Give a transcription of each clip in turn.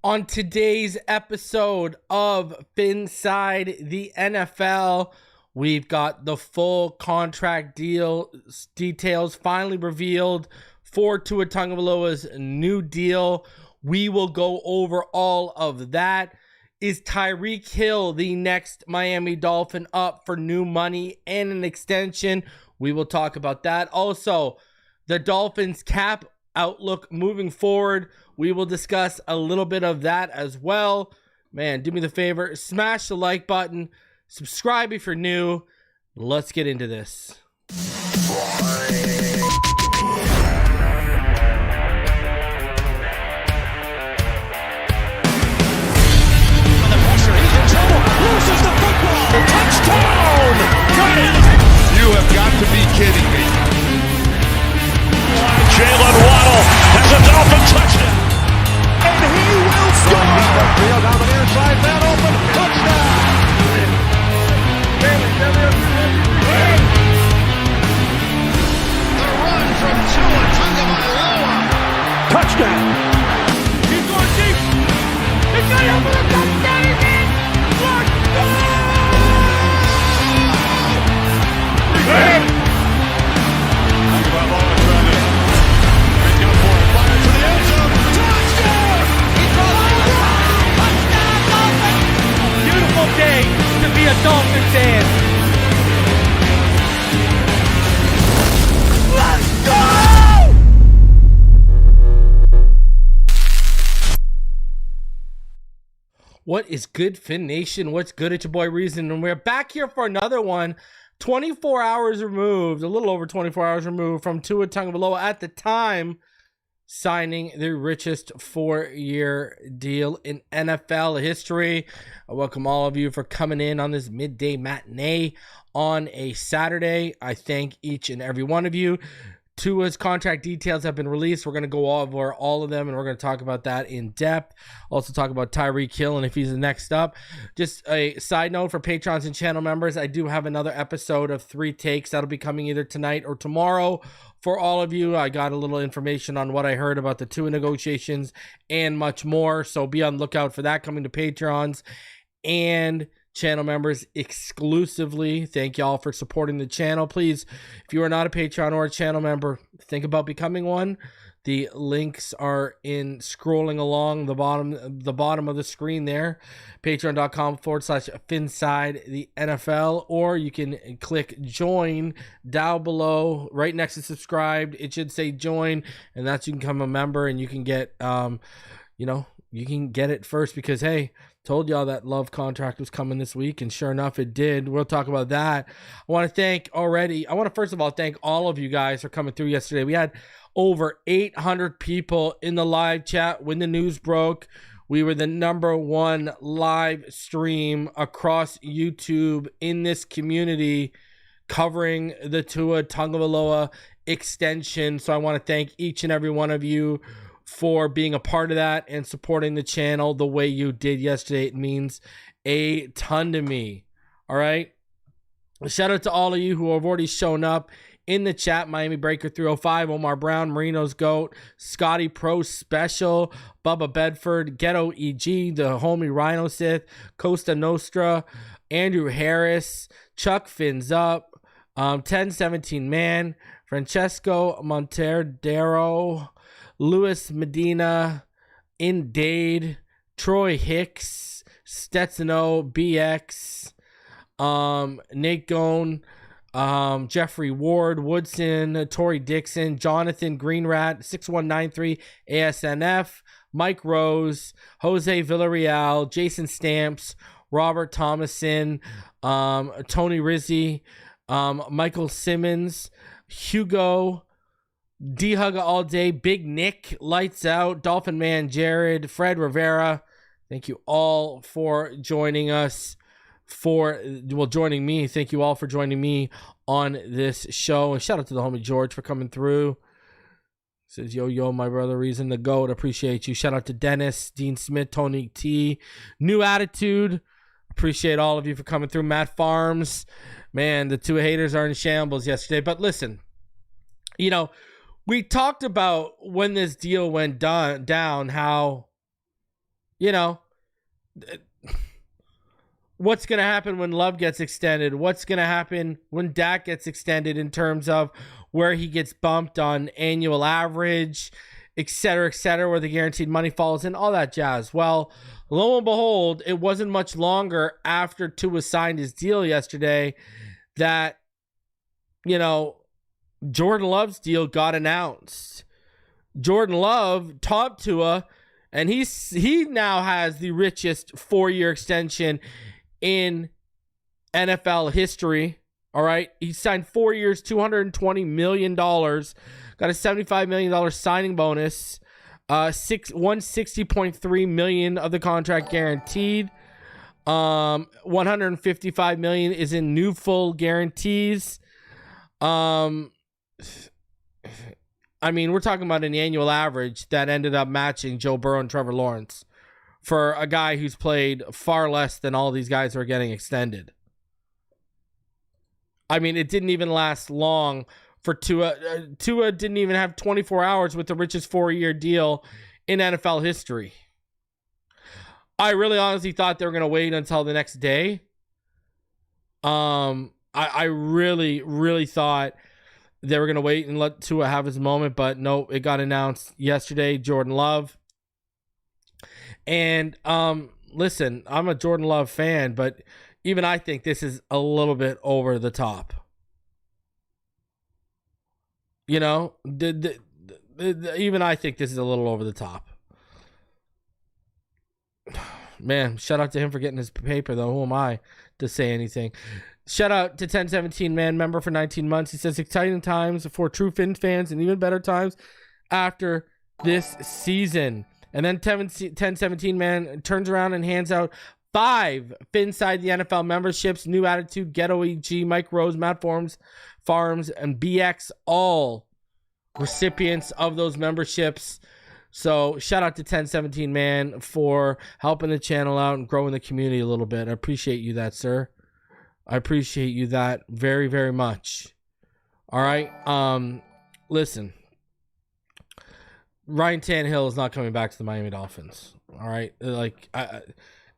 On today's episode of Phinside The NFL, we've got the full contract details finally revealed for Tua Tagovailoa's new deal. We will go over all of that. Is Tyreek Hill the next Miami Dolphin up for new money and an extension? We will talk about that. Also, the Dolphins cap outlook moving forward. We will discuss a little bit of that as well. Man, do me the favor, smash the like button, subscribe if you're new. Let's get into this. Loses the football. Touchdown! Got it! You have got to be kidding me. Jalen Waddle has a Dolphin touchdown. And he will score! Field down the near side, man open. Touchdown! The run from Tua Tagovailoa. Touchdown! He's going deep. He's going over the touchdown again. Beautiful day to be a Dolphin fan. Let's go! What is good, Fin Nation? What's good? It's your boy Reason, and we're back here for another one. 24 hours removed, a little over 24 hours removed from Tua Tagovailoa at the time signing the richest 4-year deal in NFL history. I welcome all of you for coming in on this midday matinee on a Saturday. I thank each and every one of you. Tua's contract details have been released. We're going to go over all of them, and we're going to talk about that in depth. Also talk about Tyreek Hill and if he's the next up. Just a side note for patrons and channel members, I do have another episode of 3 Takes. That'll be coming either tonight or tomorrow. For all of you, I got a little information on what I heard about the Tua negotiations and much more. So be on the lookout for that coming to patrons and channel members exclusively. Thank y'all for supporting the channel. Please, if you are not a Patreon or a channel member, think about becoming one. The links are in scrolling along the bottom of the screen there. Patreon.com/Phinside The NFL, or you can click join down below right next to subscribed. It should say join, and that's you can become a member and you can get you can get it first because hey, told y'all that love contract was coming this week, and sure enough, it did. We'll talk about that. I want to first of all thank all of you guys for coming through yesterday. We had over 800 people in the live chat when the news broke. We were the #1 live stream across YouTube in this community covering the Tua Tagovailoa extension. So I want to thank each and every one of you for being a part of that and supporting the channel the way you did yesterday. It means a ton to me. All right. Shout out to all of you who have already shown up in the chat. Miami Breaker 305, Omar Brown, Marino's Goat, Scotty Pro Special, Bubba Bedford, Ghetto EG, the homie Rhino Sith, Costa Nostra, Andrew Harris, Chuck Fins Up, 1017 Man, Francesco Monterdero, Luis Medina, Indade, Troy Hicks, Stetsano, BX, Nate Gone, Jeffrey Ward, Woodson, Tori Dixon, Jonathan Greenrat, 6193 ASNF, Mike Rose, Jose Villarreal, Jason Stamps, Robert Thomason, Tony Rizzi, Michael Simmons, Hugo, D-Hugga all day, Big Nick, Lights Out, Dolphin Man Jared, Fred Rivera. Thank you all for joining us. Joining me. Thank you all for joining me on this show. And shout out to the homie George for coming through. Says, yo, my brother, Reason the GOAT. Appreciate you. Shout out to Dennis, Dean Smith, Tony T. New Attitude. Appreciate all of you for coming through. Matt Farms. Man, the two haters are in shambles yesterday. But listen, we talked about when this deal went down, how you know, what's going to happen when Love gets extended? What's going to happen when Dak gets extended in terms of where he gets bumped on annual average, et cetera, where the guaranteed money falls and all that jazz. Well, lo and behold, it wasn't much longer after Tua signed his deal yesterday that, you know, Jordan Love's deal got announced. Jordan Love topped Tua, and he now has the richest 4-year extension in NFL history. All right. He signed 4 years, $220 million. Got a $75 million signing bonus. $160.3 million of the contract guaranteed. $155 million is in new full guarantees. I mean, we're talking about an annual average that ended up matching Joe Burrow and Trevor Lawrence for a guy who's played far less than all these guys who are getting extended. I mean, it didn't even last long for Tua. Tua didn't even have 24 hours with the richest 4-year deal in NFL history. I really honestly thought they were going to wait until the next day. I really thought they were going to wait and let Tua have his moment, but no, it got announced yesterday, Jordan Love. And listen, I'm a Jordan Love fan, but even I think this is a little bit over the top. You know, even I think this is a little over the top. Man, shout out to him for getting his paper, though. Who am I to say anything? Shout out to 1017 man member for 19 months. He says, exciting times for true Finn fans and even better times after this season. And then 1017 man turns around and hands out 5 Phinside The NFL memberships. New Attitude, Ghetto EG, Mike Rose, Matt Farms, and BX, all recipients of those memberships. So shout out to 1017 man for helping the channel out and growing the community a little bit. I appreciate you that, sir. I appreciate you that very, very much. All right. Listen, Ryan Tannehill is not coming back to the Miami Dolphins. All right. Like,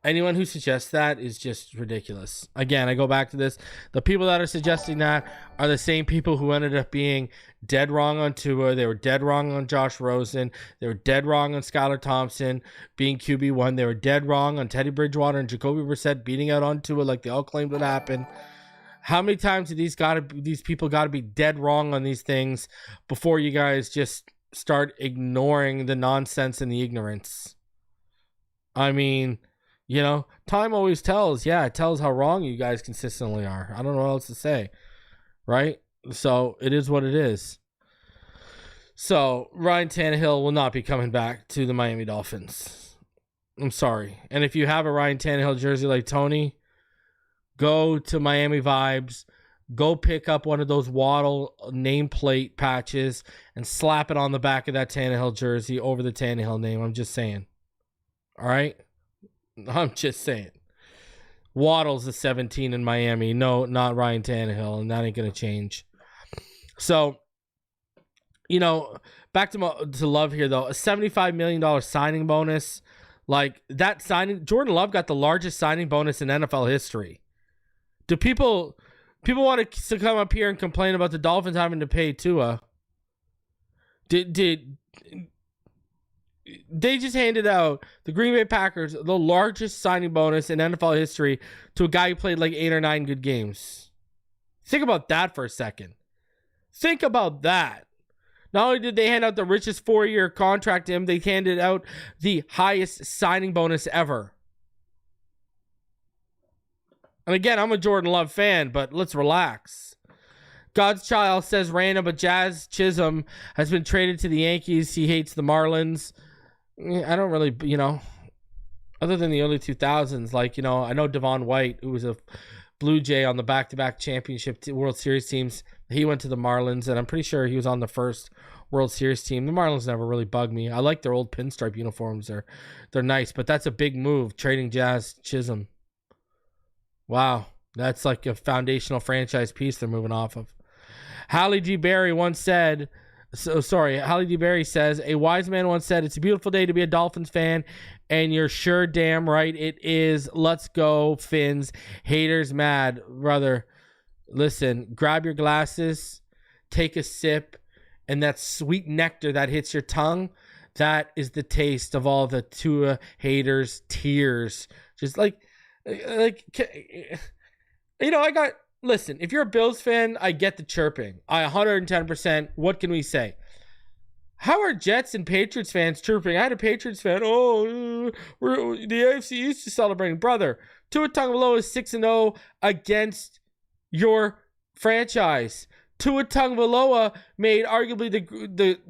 anyone who suggests that is just ridiculous. Again, I go back to this. The people that are suggesting that are the same people who ended up being dead wrong on Tua. They were dead wrong on Josh Rosen. They were dead wrong on Skylar Thompson being QB1. They were dead wrong on Teddy Bridgewater and Jacoby Brissett beating out on Tua like they all claimed would happen. How many times do these people got to be dead wrong on these things before you guys just start ignoring the nonsense and the ignorance? I mean, you know, time always tells. Yeah, it tells how wrong you guys consistently are. I don't know what else to say, right? So it is what it is. So Ryan Tannehill will not be coming back to the Miami Dolphins. I'm sorry. And if you have a Ryan Tannehill jersey like Tony, go to Miami Vibes. Go pick up one of those Waddle nameplate patches and slap it on the back of that Tannehill jersey over the Tannehill name. I'm just saying. All right? I'm just saying. Waddle's a 17 in Miami. No, not Ryan Tannehill, and that ain't going to change. So, you know, back to Love here, though. A $75 million signing bonus. Like, that signing, Jordan Love got the largest signing bonus in NFL history. Do people want to come up here and complain about the Dolphins having to pay Tua? Did they just handed out the Green Bay Packers the largest signing bonus in NFL history to a guy who played like 8 or 9 good games? Think about that for a second. Think about that. Not only did they hand out the richest 4-year contract to him, they handed out the highest signing bonus ever. And again, I'm a Jordan Love fan, but let's relax. God's Child says random, but Jazz Chisholm has been traded to the Yankees. He hates the Marlins. I don't really, you know, other than the early 2000s, like, you know, I know Devon White, who was a Blue Jay on the back-to-back championship World Series teams. He went to the Marlins, and I'm pretty sure he was on the first World Series team. The Marlins never really bugged me. I like their old pinstripe uniforms. They're nice, but that's a big move, trading Jazz Chisholm. Wow, that's like a foundational franchise piece they're moving off of. Halle G. Berry once said, So sorry, Holly DeBerry says, a wise man once said, it's a beautiful day to be a Dolphins fan, and you're sure damn right it is. Let's go, Fins. Haters mad. Brother, listen, grab your glasses, take a sip, and that sweet nectar that hits your tongue, that is the taste of all the Tua haters' tears. Just like, listen, if you're a Bills fan, I get the chirping. 110%. What can we say? How are Jets and Patriots fans chirping? I had a Patriots fan. Oh, we're the AFC East is celebrating. Brother, Tua Tagovailoa is 6-0 against your franchise. Tua Tagovailoa made arguably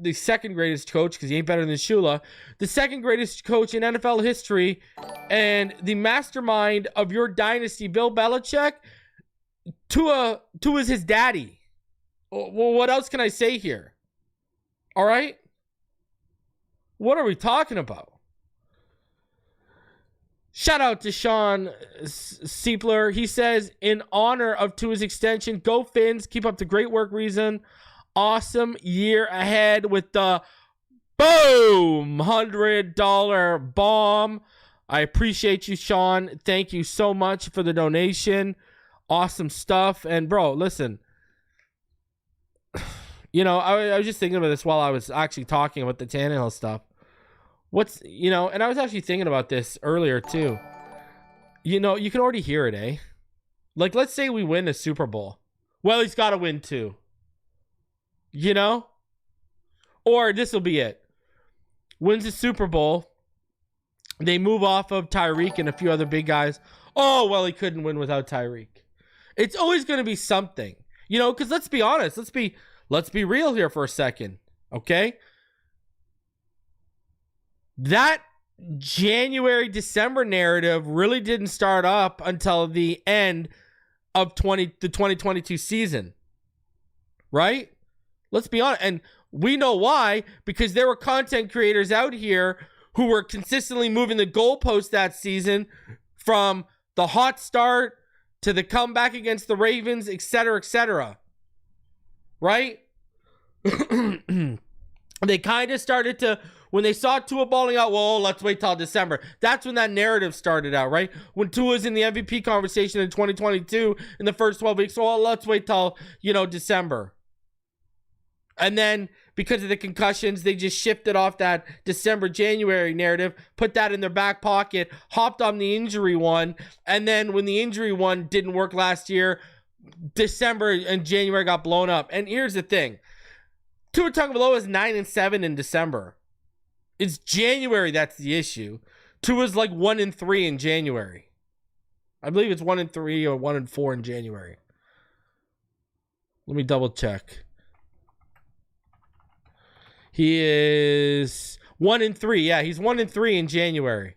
the second greatest coach, because he ain't better than Shula, the second greatest coach in NFL history, and the mastermind of your dynasty, Bill Belichick. Tua's his daddy. Well, what else can I say here? All right? What are we talking about? Shout out to Sean Siepler. He says, in honor of Tua's extension, go Fins. Keep up the great work, Reason. Awesome year ahead with the boom $100 bomb. I appreciate you, Sean. Thank you so much for the donation. Awesome stuff. And bro, listen, I was just thinking about this while I was actually talking about the Tannehill stuff. And I was actually thinking about this earlier too. You can already hear it, eh? Like, let's say we win a Super Bowl. Well, he's got to win too. Or this will be it. Wins the Super Bowl. They move off of Tyreek and a few other big guys. Oh, well, he couldn't win without Tyreek. It's always going to be something, because let's be honest. Let's be real here for a second. Okay. That January-December narrative really didn't start up until the end of the 2022 season. Right? Let's be honest. And we know why, because there were content creators out here who were consistently moving the goalpost that season from the hot start to the comeback against the Ravens, et cetera, right? They kind of started to, when they saw Tua balling out, well, let's wait till December. That's when that narrative started out, right? When Tua's in the MVP conversation in 2022 in the first 12 weeks, well, let's wait till, December. And then because of the concussions, they just shifted off that December-January narrative, put that in their back pocket, hopped on the injury one. And then when the injury one didn't work last year, December and January got blown up. And here's the thing. Tua Tagovailoa is 9-7 in December. It's January that's the issue. Tua's like 1-3 in January. I believe it's 1-3 or 1-4 in January. Let me double check. He is 1-3. Yeah, he's 1-3 in January.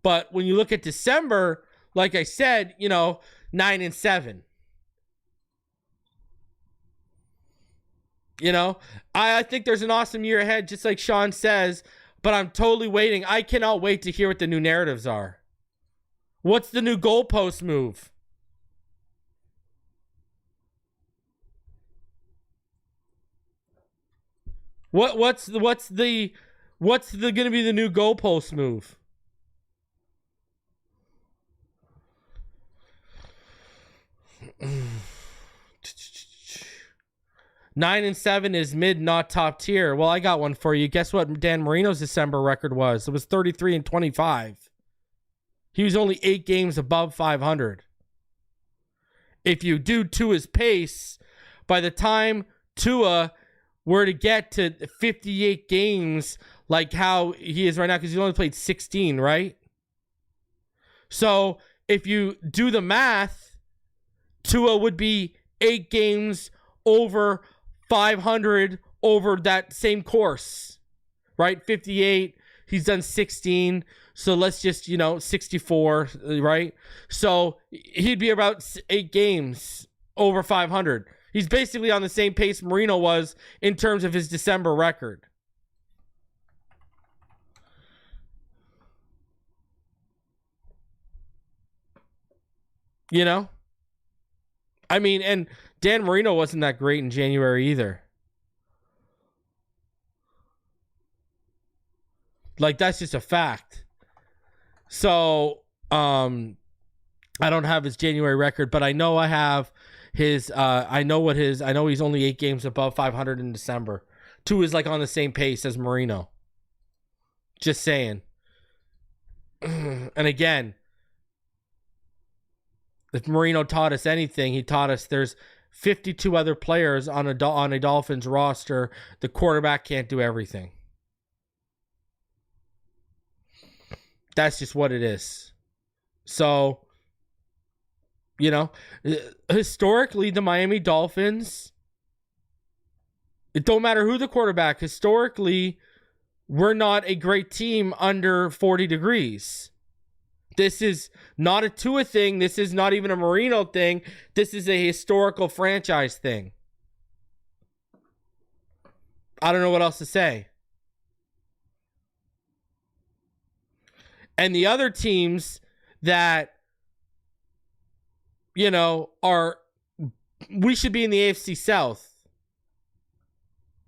But when you look at December, like I said, 9-7. I think there's an awesome year ahead, just like Sean says, but I'm totally waiting. I cannot wait to hear what the new narratives are. What's the new goalpost move? What's the gonna be the new goalpost move? Nine and 7 is mid, not top tier. Well, I got one for you. Guess what Dan Marino's December record was? It was 33-25. He was only 8 games above 500. If you do Tua's pace, by the time Tua were to get to 58 games, like how he is right now, because he only played 16, right? So if you do the math, Tua would be 8 games over 500 over that same course, right? 58. He's done 16. So let's just, 64, right? So he'd be about 8 games over 500. He's basically on the same pace Marino was in terms of his December record. I mean, and Dan Marino wasn't that great in January either. Like, that's just a fact. So, I don't have his January record, but I know I have his, I know he's only 8 games above 500 in December. Tua is like on the same pace as Marino. Just saying. And again, if Marino taught us anything, he taught us there's 52 other players on a Dolphins roster. The quarterback can't do everything. That's just what it is. So, historically, the Miami Dolphins, it don't matter who the quarterback, historically, we're not a great team under 40 degrees. This is not a Tua thing. This is not even a Marino thing. This is a historical franchise thing. I don't know what else to say. And the other teams that, we should be in the AFC South.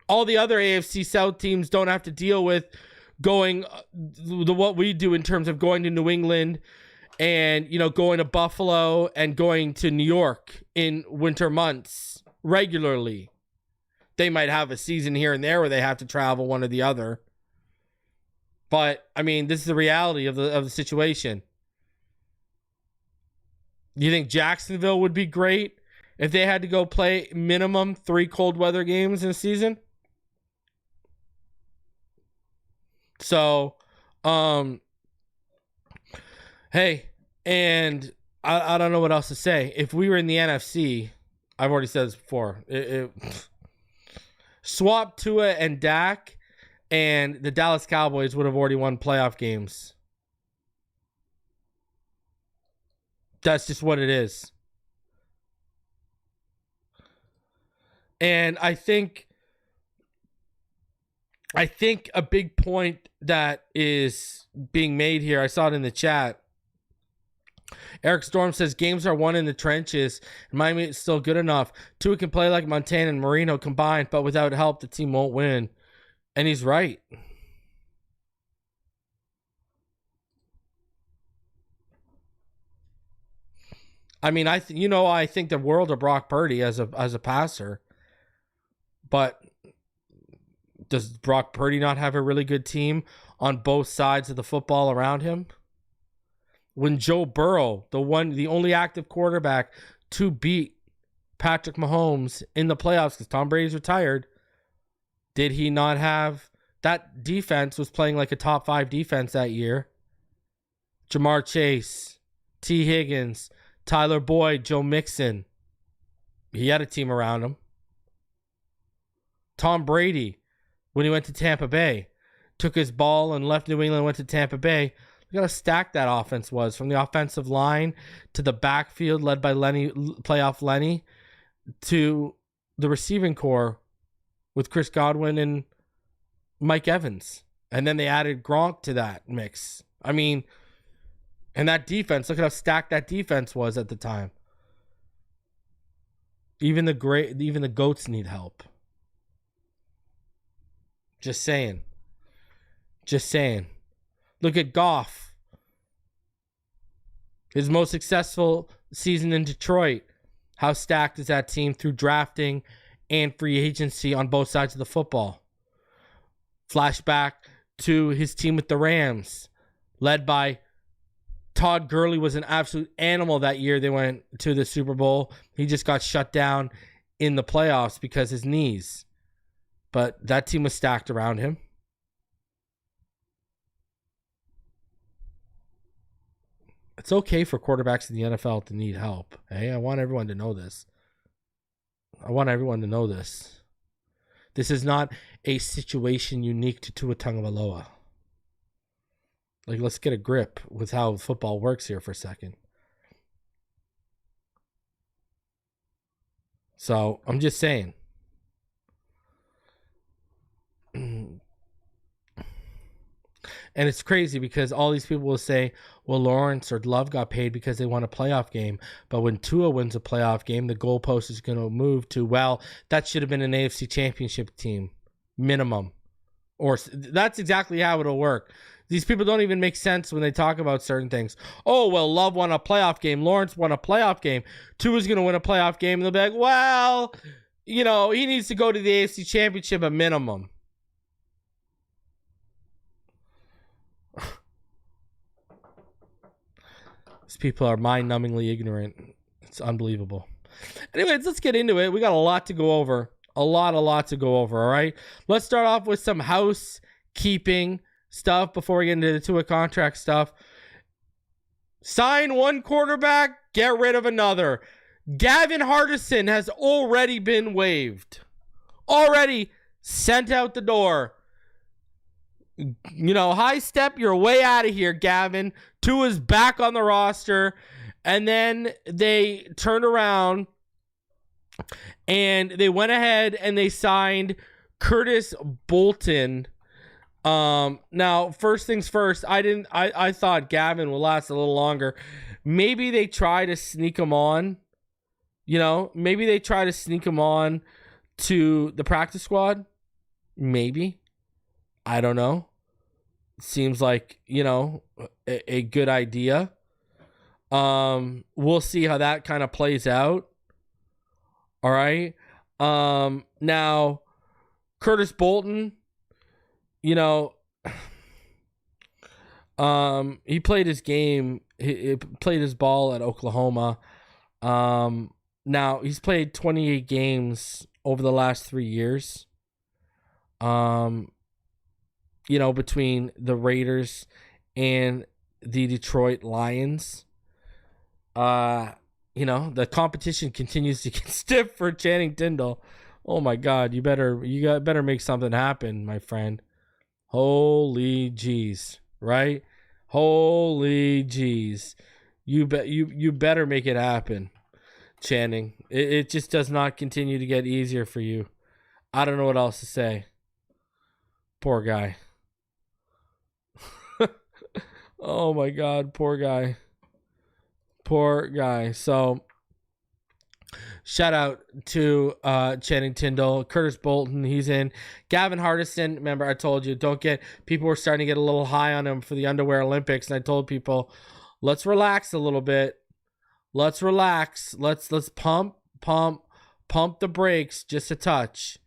All the other AFC South teams don't have to deal with going what we do in terms of going to New England and, going to Buffalo and going to New York in winter months regularly. They might have a season here and there where they have to travel one or the other. But, this is the reality of the situation. You think Jacksonville would be great if they had to go play minimum 3 cold weather games in a season? So, hey, and I don't know what else to say. If we were in the NFC, I've already said this before, swap Tua and Dak, and the Dallas Cowboys would have already won playoff games. That's just what it is. And I think a big point that is being made here, I saw it in the chat. Eric Storm says games are won in the trenches. Miami is still good enough. Tua can play like Montana and Marino combined, but without help, the team won't win. And he's right. I think the world of Brock Purdy as a passer, but does Brock Purdy not have a really good team on both sides of the football around him? When Joe Burrow, the only active quarterback to beat Patrick Mahomes in the playoffs because Tom Brady's retired, did he not have that defense was playing like a top 5 defense that year? Jamar Chase, T. Higgins, Tyler Boyd, Joe Mixon. He had a team around him. Tom Brady, when he went to Tampa Bay, took his ball and left New England and went to Tampa Bay. Look how stacked that offense was, from the offensive line to the backfield led by playoff Lenny, to the receiving core with Chris Godwin and Mike Evans. And then they added Gronk to that mix. And that defense, look at how stacked that defense was at the time. Even the GOATs need help. Just saying. Look at Goff. His most successful season in Detroit. How stacked is that team through drafting and free agency on both sides of the football? Flashback to his team with the Rams, led by Todd Gurley, was an absolute animal that year. They went to the Super Bowl. He just got shut down in the playoffs because his knees. But that team was stacked around him. It's okay for quarterbacks in the NFL to need help. Hey, I want everyone to know this. This is not a situation unique to Tua Tagovailoa. Let's get a grip with how football works here for a second. So, I'm just saying. And it's crazy because all these people will say, well, Lawrence or Love got paid because they won a playoff game. But when Tua wins a playoff game, the goalpost is going to move to, well, that should have been an AFC championship team, minimum. Or that's exactly how it'll work. These people don't even make sense when they talk about certain things. Oh, well, Love won a playoff game. Lawrence won a playoff game. Tua's going to win a playoff game. And they'll be like, well, you know, he needs to go to the AFC Championship at minimum. These people are mind-numbingly ignorant. It's unbelievable. Anyways, let's get into it. We got a lot to go over. A lot to go over, all right? Let's start off with some housekeeping stuff before we get into the Tua contract stuff. Sign one quarterback, get rid of another. Gavin Hardison has already been waived. Already sent out the door. You know, high step your way out of here, Gavin. Tua's back on the roster. And then they turned around and they went ahead and they signed Curtis Bolton. Now, first things first, I thought Gavin would last a little longer. Maybe they try to sneak him on. You know, maybe they try to sneak him on to the practice squad. Maybe. I don't know. Seems like, you know, a good idea. We'll see how that kind of plays out. All right. Now, Curtis Bolton, you know, he played his game. He played his ball at Oklahoma. Now, he's played 28 games over the last 3 years. You know, between the Raiders and the Detroit Lions. You know, the competition continues to get stiff for Channing Tindall. Oh my God, you better make something happen, my friend. Holy jeez, right? Holy jeez. You better make it happen, Channing. It just does not continue to get easier for you. I don't know what else to say. Poor guy. Oh my God, poor guy. Poor guy. So, shout out to Channing Tindall. Curtis Bolton, he's in. Gavin Hardison, remember I told you, people were starting to get a little high on him for the Underwear Olympics, and I told people, let's relax a little bit. Let's relax. Let's pump the brakes just a touch.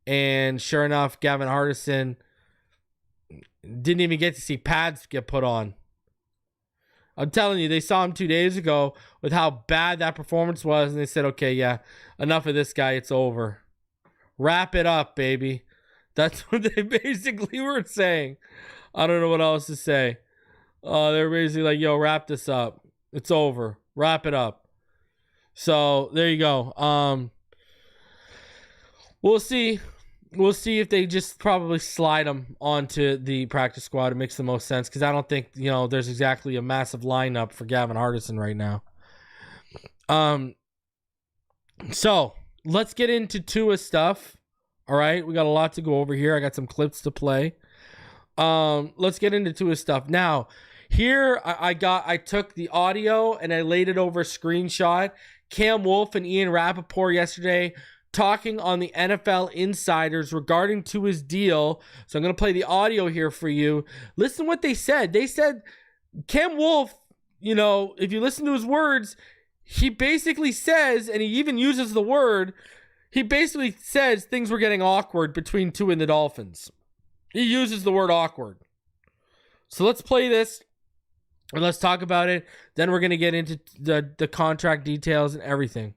And sure enough, Gavin Hardison didn't even get to see pads get put on. I'm telling you, they saw him 2 days ago with how bad that performance was, and they said, okay, yeah, enough of this guy, it's over. Wrap it up, baby. That's what they basically were saying. I don't know what else to say. They're basically like, yo, wrap this up. It's over. Wrap it up. So, there you go. We'll see. We'll see if they just probably slide him onto the practice squad. It makes the most sense because I don't think, you know, there's exactly a massive lineup for Gavin Hardison right now. So let's get into Tua stuff. All right, we got a lot to go over here. I got some clips to play. Let's get into Tua stuff now. Here I took the audio and I laid it over a screenshot. Cam Wolfe and Ian Rappaport yesterday talking on the NFL Insiders regarding to his deal. So I'm going to play the audio here for you. Listen what they said. They said Cam Wolfe, you know, if you listen to his words, he basically says, and he even uses the word, he basically says things were getting awkward between Tua and the Dolphins. He uses the word awkward. So let's play this and let's talk about it. Then we're going to get into the contract details and everything.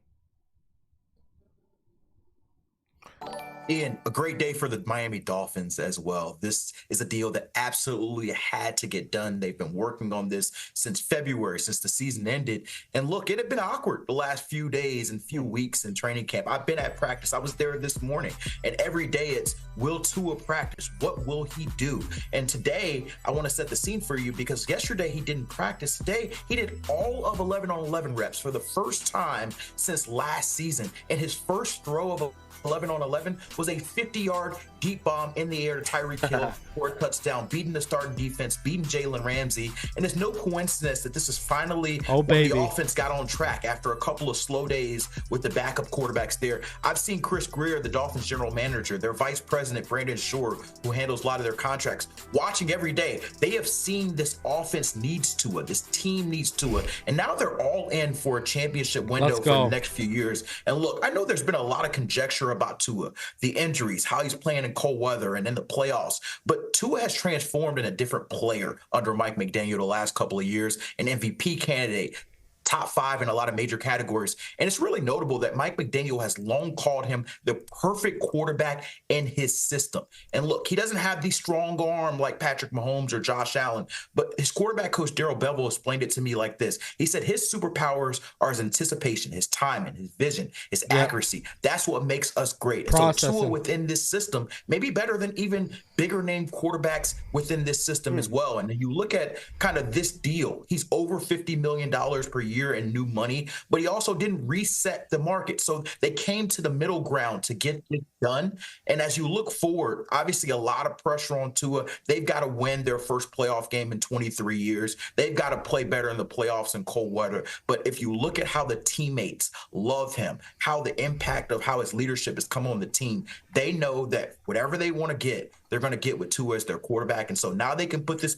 Ian, a great day for the Miami Dolphins as well. This is a deal that absolutely had to get done. They've been working on this since February, since the season ended. And look, it had been awkward the last few days and few weeks in training camp. I've been at practice. I was there this morning. And every day it's, will Tua practice? What will he do? And today, I want to set the scene for you because yesterday he didn't practice. Today, he did all of 11 on 11 reps for the first time since last season. And his first throw of 11 on 11 was a 50-yard deep bomb in the air to Tyreek Hill for a touchdown, beating the starting defense, beating Jalen Ramsey. And it's no coincidence that this is finally when the offense got on track after a couple of slow days with the backup quarterbacks there. I've seen Chris Greer, the Dolphins general manager, their vice president, Brandon Shore, who handles a lot of their contracts, watching every day. They have seen this offense needs Tua, this team needs Tua, and now they're all in for a championship window for the next few years. And look, I know there's been a lot of conjecture about Tua, the injuries, how he's playing in cold weather and in the playoffs, but Tua has transformed in a different player under Mike McDaniel the last couple of years, an MVP candidate, top 5 in a lot of major categories. And it's really notable that Mike McDaniel has long called him the perfect quarterback in his system. And look, he doesn't have the strong arm like Patrick Mahomes or Josh Allen, but his quarterback coach, Darrell Bevell, explained it to me like this. He said his superpowers are his anticipation, his timing, his vision, his accuracy. That's what makes us great. So Tua within this system may be better than even bigger name quarterbacks within this system as well. And then you look at kind of this deal, he's over $50 million per year in new money, but he also didn't reset the market. So they came to the middle ground to get it done. And as you look forward, obviously a lot of pressure on Tua. They've got to win their first playoff game in 23 years. They've got to play better in the playoffs in cold weather. But if you look at how the teammates love him, how the impact of how his leadership has come on the team, they know that whatever they want to get, they're going to get with Tua as their quarterback. And so now they can put this.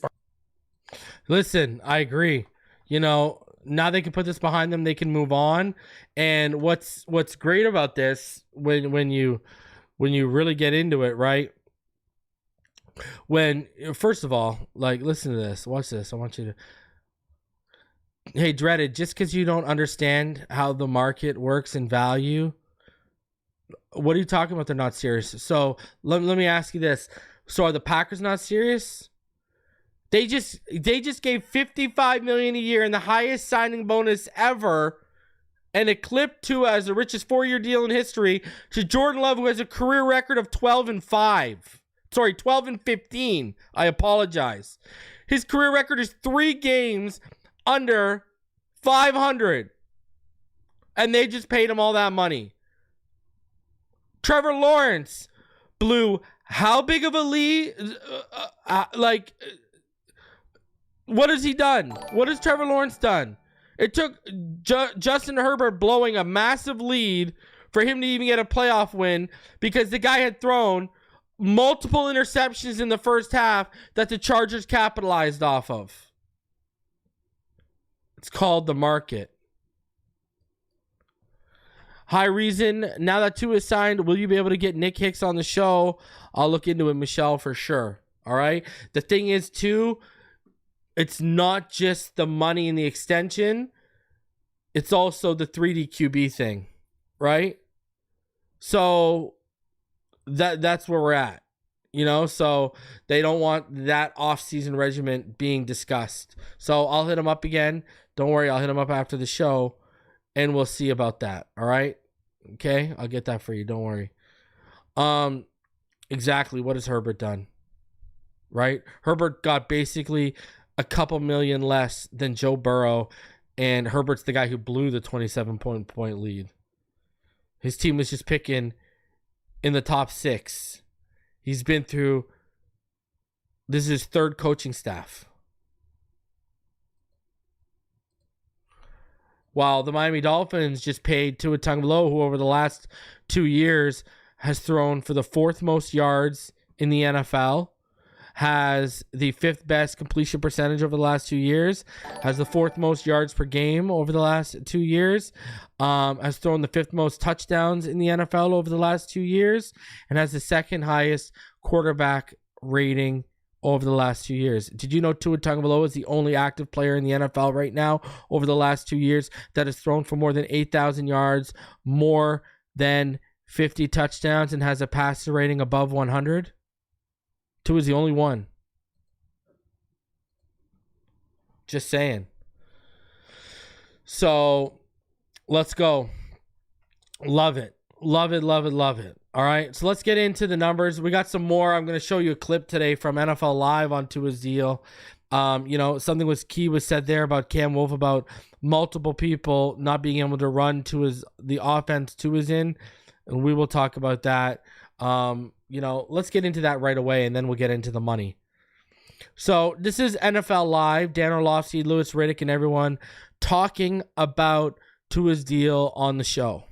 Listen, I agree. You know, now they can put this behind them. They can move on. And what's great about this when you really get into it, right? When first of all, like, listen to this. Watch this. I want you to. Hey, Dreaded, just because you don't understand how the market works and value, what are you talking about? They're not serious. So let me ask you this. So are the Packers not serious? They just gave $55 million a year and the highest signing bonus ever, and it clipped Tua as the richest 4-year deal in history to Jordan Love, who has a career record of 12-5. Sorry, 12-15. I apologize. His career record is 3 games under 500, and they just paid him all that money. Trevor Lawrence blew how big of a lead? What has he done? What has Trevor Lawrence done? It took Justin Herbert blowing a massive lead for him to even get a playoff win because the guy had thrown multiple interceptions in the first half that the Chargers capitalized off of. It's called the market. High Reason, now that Tua is signed, will you be able to get Nick Hicks on the show? I'll look into it, Michelle, for sure. All right? The thing is, too, it's not just the money and the extension. It's also the 3D QB thing, right? So that's where we're at, you know? So they don't want that off-season regimen being discussed. So I'll hit them up again. Don't worry, I'll hit them up after the show, and we'll see about that, all right? Okay? I'll get that for you. Don't worry. Exactly. What has Herbert done? Right? Herbert got basically a couple million less than Joe Burrow, and Herbert's the guy who blew the 27-point lead. His team was just picking in the top 6. He's been through, this is his 3rd coaching staff. While the Miami Dolphins just paid Tua Tagovailoa, who over the last 2 years has thrown for the 4th most yards in the NFL, has the 5th best completion percentage over the last 2 years, has the 4th most yards per game over the last 2 years, has thrown the 5th most touchdowns in the NFL over the last 2 years, and has the 2nd highest quarterback rating over the last 2 years. Did you know Tua Tagovailoa is the only active player in the NFL right now over the last 2 years that has thrown for more than 8,000 yards, more than 50 touchdowns, and has a passer rating above 100? Tua is the only one. Just saying. So, let's go. Love it. Love it, love it, love it. All right, so let's get into the numbers. We got some more. I'm going to show you a clip today from NFL Live on Tua's deal. You know, something was said there about Cam Wolf, about multiple people not being able to run the offense Tua's in, and we will talk about that. let's get into that right away, and then we'll get into the money. So this is NFL Live. Dan Orlovsky, Louis Riddick, and everyone talking about Tua's deal on the show.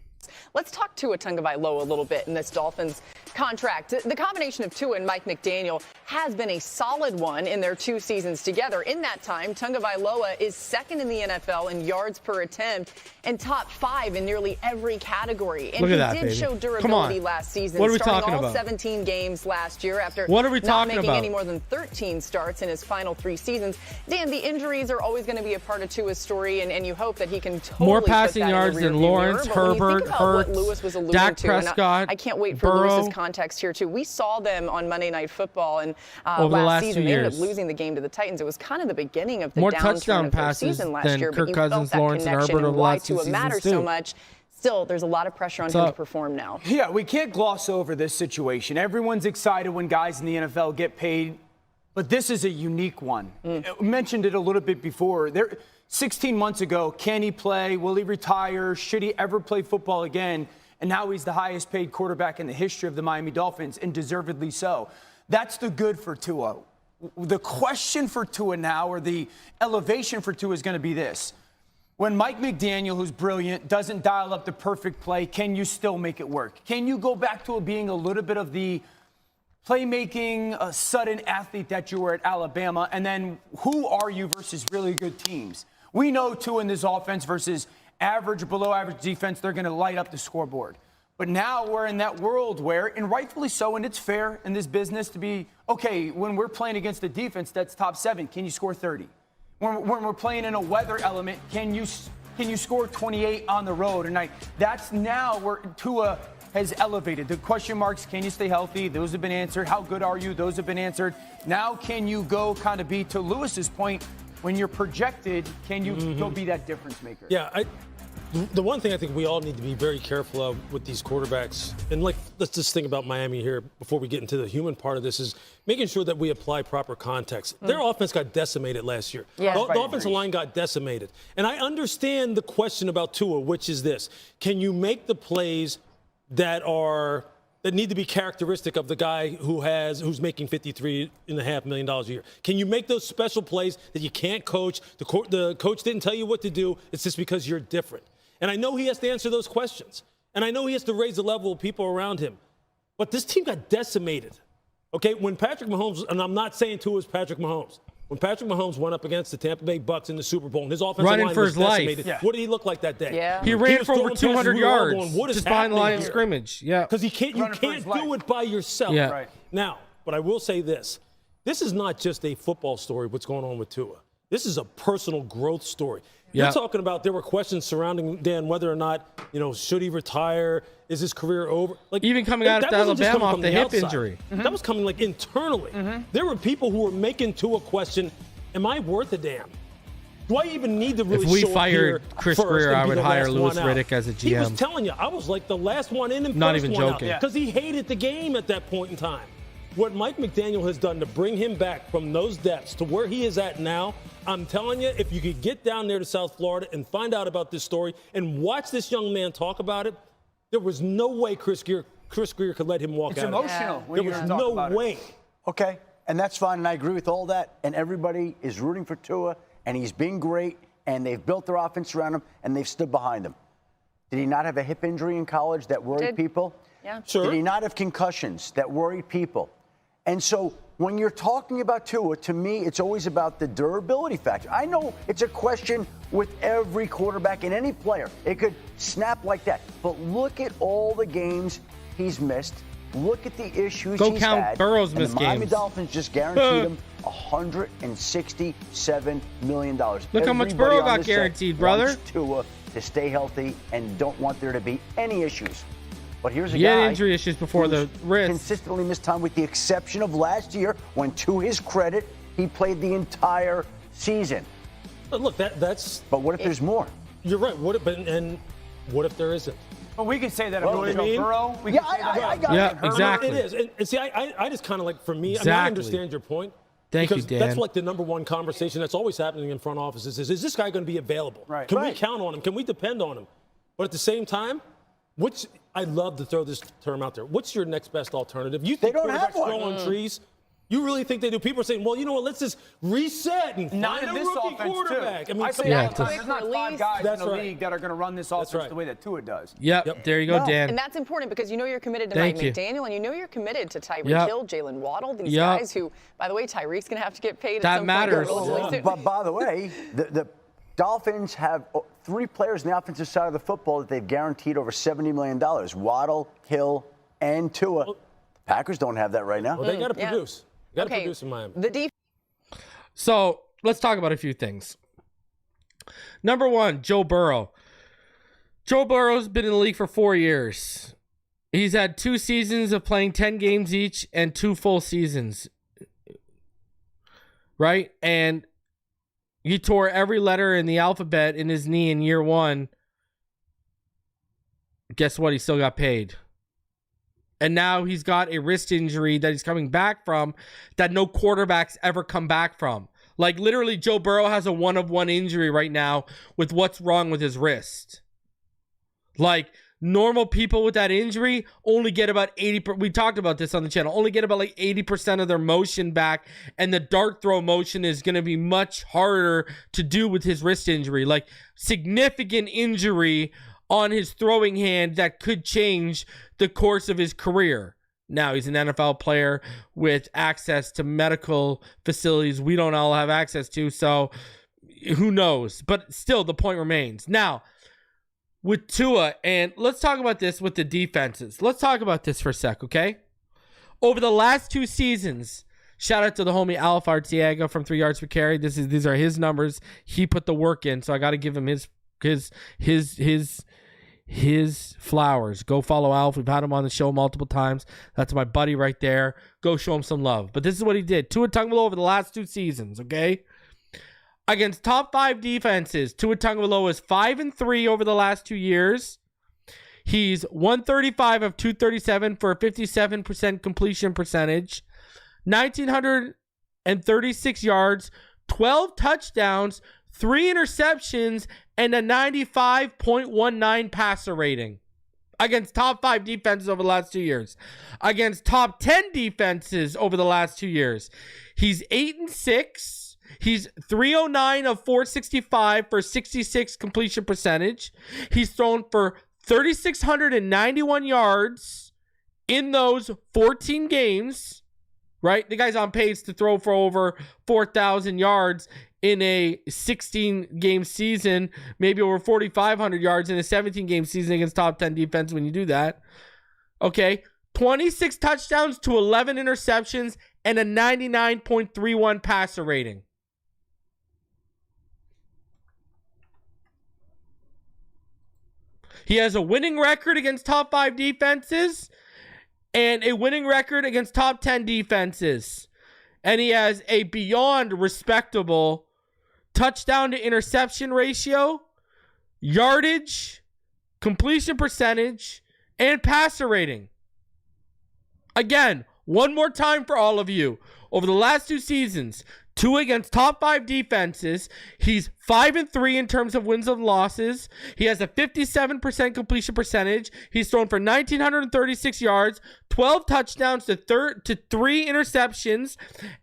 Let's talk Tua Tagovailoa a little bit in this Dolphins contract. The combination of Tua and Mike McDaniel has been a solid one in their 2 seasons together. In that time, Tagovailoa is second in the NFL in yards per attempt and top 5 in nearly every category. And Look at he that, did show durability last season, what are we starting talking all about? 17 games last year after what are we not talking making about? any more than 13 starts in his final 3 seasons. Dan, the injuries are always going to be a part of Tua's story, and you hope that he can totally more put passing that yards in the than rearview Lawrence, mirror. But when you Herbert, think about Hurts, what Lewis was alluding Dak to, Prescott, I can't wait for Burrow. Lewis's context here too. We saw them on Monday Night Football, and Over the last season 2 they ended years. up losing the game to the Titans. It was kind of the beginning of the More downturn touchdown of their passes season last than year. Kirk but you Cousins, felt that Lawrence, and connection Herbert and over the why last 2 Tua matters seasons, so too. much. Still, there's a lot of pressure on him to perform now. Yeah, we can't gloss over this situation. Everyone's excited when guys in the NFL get paid, but this is a unique one. I mentioned it a little bit before. 16 months ago, can he play? Will he retire? Should he ever play football again? And now he's the highest paid quarterback in the history of the Miami Dolphins, and deservedly so. That's the good for Tua. The question for Tua now, or the elevation for Tua, is going to be this. When Mike McDaniel, who's brilliant, doesn't dial up the perfect play, can you still make it work? Can you go back to being a little bit of the playmaking, sudden athlete that you were at Alabama? And then who are you versus really good teams? We know Tua in this offense versus average, below average defense, they're going to light up the scoreboard. But now we're in that world where, and rightfully so, and it's fair in this business to be, okay, when we're playing against a defense that's top 7, can you score 30? When we're playing in a weather element, can you score 28 on the road? And that's now where Tua has elevated. The question marks, can you stay healthy? Those have been answered. How good are you? Those have been answered. Now can you go kind of be, to Lewis's point, when you're projected, can you go be that difference maker? Yeah, the one thing I think we all need to be very careful of with these quarterbacks, and let's just think about Miami here before we get into the human part of this, is making sure that we apply proper context. Their offense got decimated last year. Yeah. The offensive line got decimated. And I understand the question about Tua, which is this. Can you make the plays that need to be characteristic of the guy who's making $53.5 million a year? Can you make those special plays that you can't coach? The coach didn't tell you what to do. It's just because you're different. And I know he has to answer those questions. And I know he has to raise the level of people around him. But this team got decimated. Okay, when Patrick Mahomes, and I'm not saying Tua is Patrick Mahomes, when Patrick Mahomes went up against the Tampa Bay Bucks in the Super Bowl and his offensive Running line for was his life. decimated, Yeah. what did he look like that day? Yeah. He ran was for over throwing 200 passes we were all yards going, what is just behind the happening line of here? scrimmage. Yeah. Because you Running for can't his do life. it by yourself. Yeah. Right. Now, but I will say this. This is not just a football story, what's going on with Tua. This is a personal growth story. Yeah. You're talking about there were questions surrounding Dan whether or not, should he retire? Is his career over? Even coming out of that wasn't just Alabama coming off from the hip outside. injury. That was coming internally. There were people who were making Tua question, am I worth a damn? Do I even need to really If we show up fired here Chris first Greer, and I be would the hire last Louis one out? Riddick as a He was GM. telling you, I was like the last one in and Not first even one joking. out because he hated the game at that point in time. What Mike McDaniel has done to bring him back from those depths to where he is at now, I'm telling you, if you could get down there to South Florida and find out about this story and watch this young man talk about it, there was no way Chris Greer could let him walk It's out. emotional. Of it. when There you was talk no about it. way. Okay, and that's fine, and I agree with all that. And everybody is rooting for Tua, and he's been great, and they've built their offense around him, and they've stood behind him. Did he not have a hip injury in college that worried people? Yeah. Sure. Did he not have concussions that worried people? And so when you're talking about Tua, to me, it's always about the durability factor. I know it's a question with every quarterback and any player. It could snap like that. But look at all the games he's missed. Look at the issues Go he's count had. Burrow's and missed the Miami games. Dolphins just guaranteed him $167 million. Look how much Everybody Burrow on got this set guaranteed, brother. wants Tua to stay healthy and don't want there to be any issues. But here's a He had guy injury issues before the who's wrist. consistently missed time, with the exception of last year, when, to his credit, he played the entire season. But look, that's But what if there's more? you're right. What if there isn't? But we can say that Well, about I mean? Joe Burrow. We Yeah, can say that I about got Yeah, it. exactly. It is. And see, I just kind of like, for me, I mean, I Exactly. understand your point. Thank you, because Dan. that's like the number one conversation that's always happening in front offices is this guy going to be available? Right. Can we Right. count on him? Can we depend on him? But at the same time, I'd love to throw this term out there. What's your next best alternative? You think They don't have quarterbacks one. grow on trees? You really think they do? People are saying, well, you know what? Let's just reset and Not find in a this rookie offense, quarterback. too. I mean, I say Yeah, all the time, it's- there's not Quick 5 guys That's in the right. league that are going to run this offense right. the way that Tua does. Yep. There you go, No. Dan. And that's important because you know you're committed to Thank Mike you. McDaniel, and you know you're committed to Tyreek Yep. Hill, Jalen Waddle, these Yep. guys who, by the way, Tyreek's going to have to get paid. That at some matters. Point relatively soon. But by the way, the Dolphins have 3 players on the offensive side of the football that they've guaranteed over $70 million. Waddle, Hill, and Tua. Packers don't have that right now. Well, they got to Yeah. produce. Got to Okay, produce in Miami. the defense. So let's talk about a few things. Number one, Joe Burrow. Joe Burrow's been in the league for 4 years. He's had 2 seasons of playing 10 games each and 2 full seasons. Right? And he tore every letter in the alphabet in his knee in year 1. Guess what? He still got paid. And now he's got a wrist injury that he's coming back from that no quarterbacks ever come back from. Like, literally, Joe Burrow has a 1-of-1 injury right now with what's wrong with his wrist. Like, normal people with that injury only get about 80%. We talked about this on the channel. Only get about like 80% of their motion back. And the dart throw motion is going to be much harder to do with his wrist injury. Like, significant injury on his throwing hand that could change the course of his career. Now, he's an NFL player with access to medical facilities we don't all have access to, so who knows? But still, the point remains. Now, with Tua, and let's talk about this with the defenses. Let's talk about this for a sec, okay? Over the last 2 seasons, shout out to the homie Alf Artiaga from 3 yards per carry. These are his numbers. He put the work in, so I got to give him his flowers. Go follow Alf. We've had him on the show multiple times. That's my buddy right there. Go show him some love. But this is what he did. Tua Tagovailoa over the last 2 seasons, okay? Against top 5 defenses, Tua Tagovailoa is 5-3 over the last 2 years. He's 135 of 237 for a 57% completion percentage, 1,936 yards, 12 touchdowns, 3 interceptions, and a 95.19 passer rating against top 5 defenses over the last 2 years. Against top 10 defenses over the last 2 years, he's 8-6. He's 309 of 465 for 66 completion percentage. He's thrown for 3,691 yards in those 14 games, right? The guy's on pace to throw for over 4,000 yards in a 16-game season, maybe over 4,500 yards in a 17-game season against top 10 defense when you do that. Okay, 26 touchdowns to 11 interceptions and a 99.31 passer rating. He has a winning record against top 5 defenses and a winning record against top 10 defenses. And he has a beyond respectable touchdown to interception ratio, yardage, completion percentage, and passer rating. Again, one more time for all of you. Over the last 2 seasons, 2 against top 5 defenses. He's 5-3 in terms of wins and losses. He has a 57% completion percentage. He's thrown for 1,936 yards, 12 touchdowns to 3 interceptions,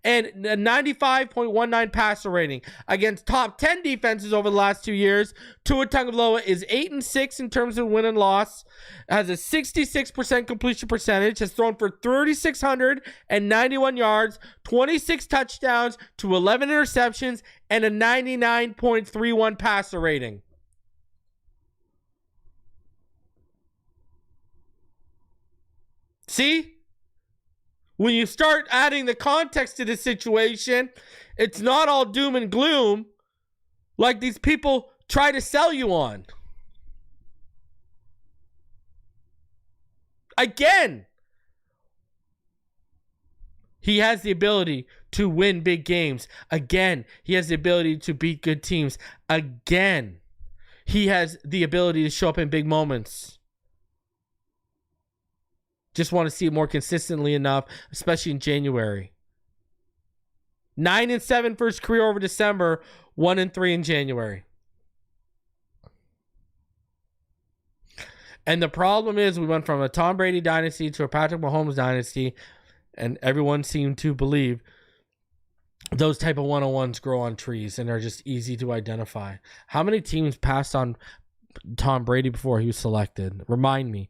and a 95.19 passer rating. Against top 10 defenses over the last 2 years, Tua Tagovailoa is 8-6 in terms of win and loss, has a 66% completion percentage, has thrown for 3,691 yards, 26 touchdowns to 11 interceptions, and a 99.31 passer rating. See? When you start adding the context to the situation, it's not all doom and gloom like these people try to sell you on. Again, he has the ability to win big games. Again, he has the ability to beat good teams. Again, he has the ability to show up in big moments. Just want to see it more consistently enough, especially in January. 9-7 for his career over December, 1-3 in January. And the problem is we went from a Tom Brady dynasty to a Patrick Mahomes dynasty, and everyone seemed to believe those type of one-on-ones grow on trees and are just easy to identify. How many teams passed on Tom Brady before he was selected? Remind me.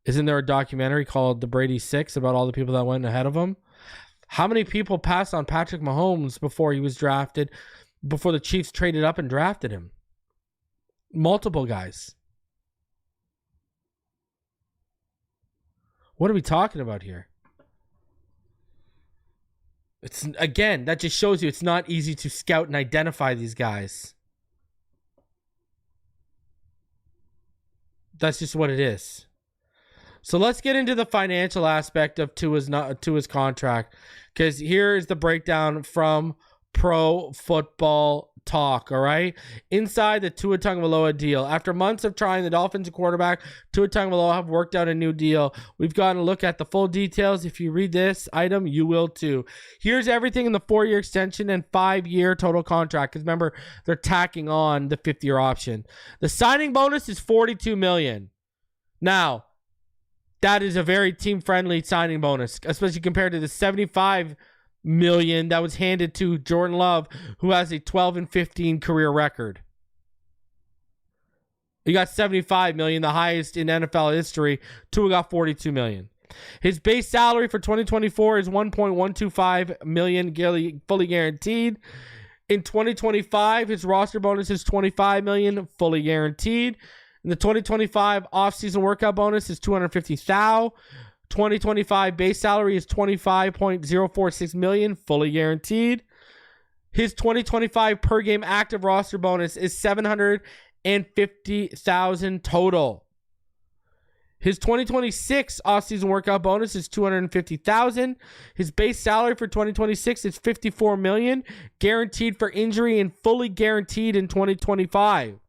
Isn't there a documentary called The Brady Six about all the people that went ahead of him? How many people passed on Patrick Mahomes before he was drafted, before the Chiefs traded up and drafted him? Multiple guys. What are we talking about here? It's, again, that just shows you it's not easy to scout and identify these guys. That's just what it is. So let's get into the financial aspect of Tua's contract, because here is the breakdown from Pro Football Talk. All right, inside the Tua Tagovailoa deal. After months of trying, the Dolphins quarterback Tua Tagovailoa have worked out a new deal. We've gotten a look at the full details. If you read this item, you will too. Here's everything in the 4-year extension and 5-year total contract. Because remember, they're tacking on the 5th-year option. The signing bonus is $42 million. Now, that is a very team-friendly signing bonus, especially compared to the $75 million that was handed to Jordan Love, who has a 12-15 career record. He got $75 million, the highest in NFL history. Tua got $42 million. His base salary for 2024 is $1.125 million, fully guaranteed. In 2025, his roster bonus is $25 million, fully guaranteed. And the 2025 offseason workout bonus is $250,000. 2025 base salary is $25.046 million, fully guaranteed. His 2025 per game active roster bonus is $750,000 total. His 2026 offseason workout bonus is $250,000. His base salary for 2026 is $54 million, guaranteed for injury and fully guaranteed in 2025.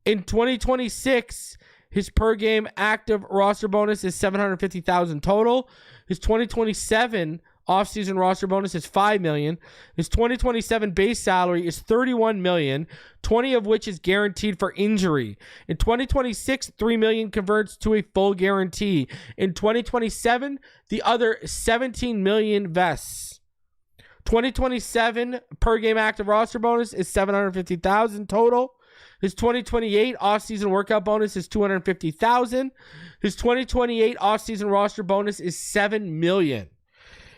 In 2026, his per game active roster bonus is $750,000 total. His 2027 offseason roster bonus is $5 million. His 2027 base salary is $31 million, 20 of which is guaranteed for injury. In 2026, $3 million converts to a full guarantee. In 2027, the other $17 million vests. 2027 per game active roster bonus is $750,000 total. His 2028 offseason workout bonus is $250,000. His 2028 offseason roster bonus is $7 million.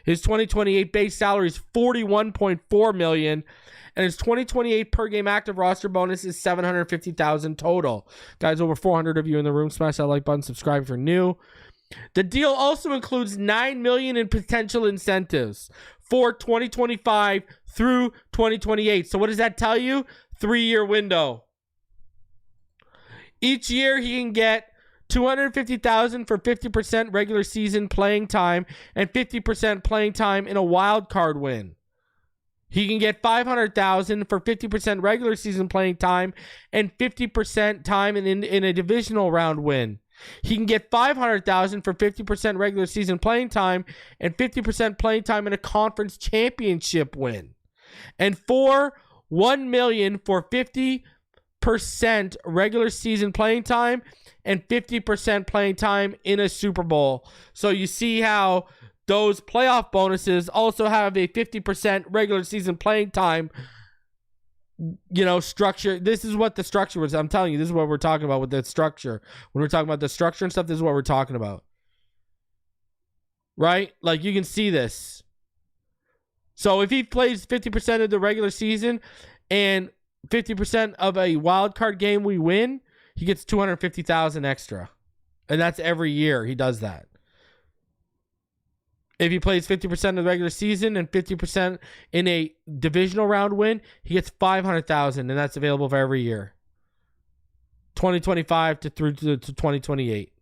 His 2028 base salary is $41.4 million. And his 2028 per game active roster bonus is $750,000 total. Guys, over 400 of you in the room. Smash that like button. Subscribe if you're new. The deal also includes $9 million in potential incentives for 2025 through 2028. So what does that tell you? 3-year window. Each year he can get $250,000 for 50% regular season playing time and 50% playing time in a wild card win. He can get $500,000 for 50% regular season playing time and 50% time in a divisional round win. He can get $500,000 for 50% regular season playing time and 50% playing time in a conference championship win. And $1 million for 50% regular season playing time and 50% playing time in a Super Bowl. So you see how those playoff bonuses also have a 50% regular season playing time, structure. This is what the structure was. I'm telling you, this is what we're talking about with the structure. When we're talking about the structure and stuff, this is what we're talking about. Right? Like, you can see this. So if he plays 50% of the regular season and 50% of a wild card game we win, he gets $250,000 extra. And that's every year he does that. If he plays 50% of the regular season and 50% in a divisional round win, he gets $500,000, and that's available for every year. 2025 through to 2028.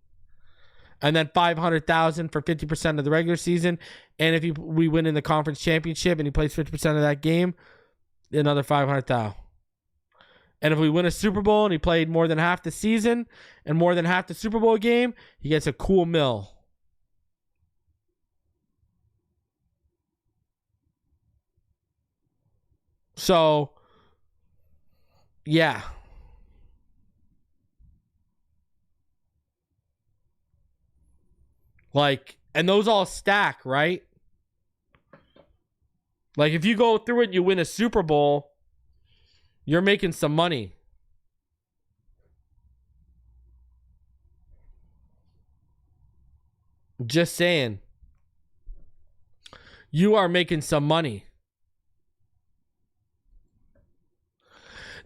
And then $500,000 for 50% of the regular season. And if we win in the conference championship and he plays 50% of that game, another $500,000. And if we win a Super Bowl and he played more than half the season and more than half the Super Bowl game, he gets a cool mill. So, yeah. Like, and those all stack, right? Like, if you go through it and you win a Super Bowl, you're making some money. Just saying. You are making some money.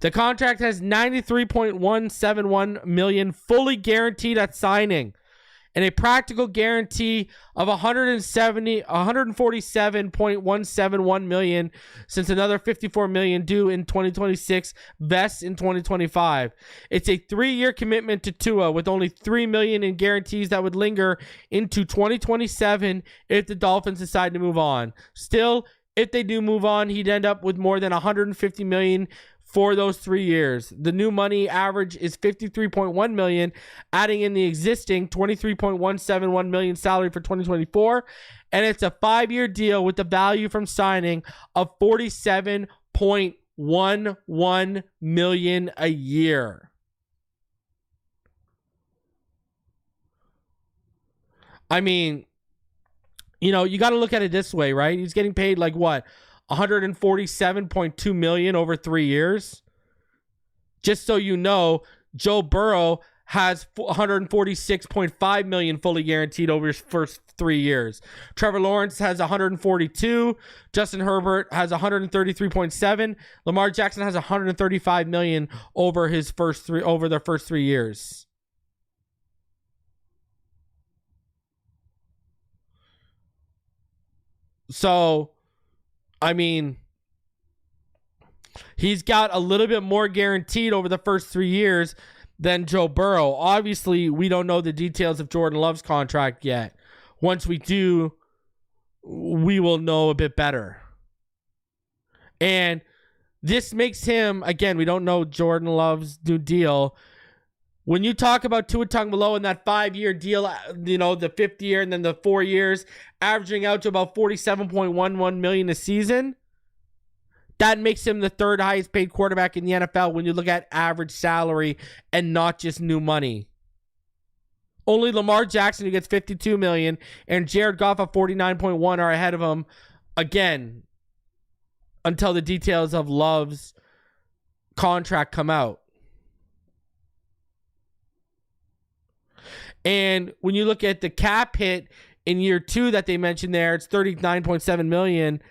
The contract has $93.171 million fully guaranteed at signing, and a practical guarantee of $147.171 million, since another $54 million due in 2026 vests in 2025. It's a 3-year commitment to Tua, with only $3 million in guarantees that would linger into 2027 if the Dolphins decide to move on. Still, if they do move on, he'd end up with more than $150 million for those 3 years. The new money average is $53.1 million, adding in the existing $23.171 million salary for 2024, and it's a 5-year deal with the value from signing of $47.11 million a year. I mean, you know, you got to look at it this way, right? He's getting paid like what? $147.2 million over 3 years. Just so you know, Joe Burrow has $146.5 million fully guaranteed over his first 3 years. Trevor Lawrence has $142. Justin Herbert has $133.7. Lamar Jackson has $135 million over their first 3 years. So, I mean, he's got a little bit more guaranteed over the first 3 years than Joe Burrow. Obviously, we don't know the details of Jordan Love's contract yet. Once we do, we will know a bit better. And this makes him, again, we don't know Jordan Love's new deal. When you talk about Tua Tagovailoa in that 5-year deal, you know, the 5th year and then the 4 years, averaging out to about $47.11 million a season, that makes him the 3rd highest paid quarterback in the NFL when you look at average salary and not just new money. Only Lamar Jackson, who gets $52 million, and Jared Goff at $49.1 are ahead of him, again, until the details of Love's contract come out. And when you look at the cap hit in year 2 that they mentioned there, it's $39.7 million.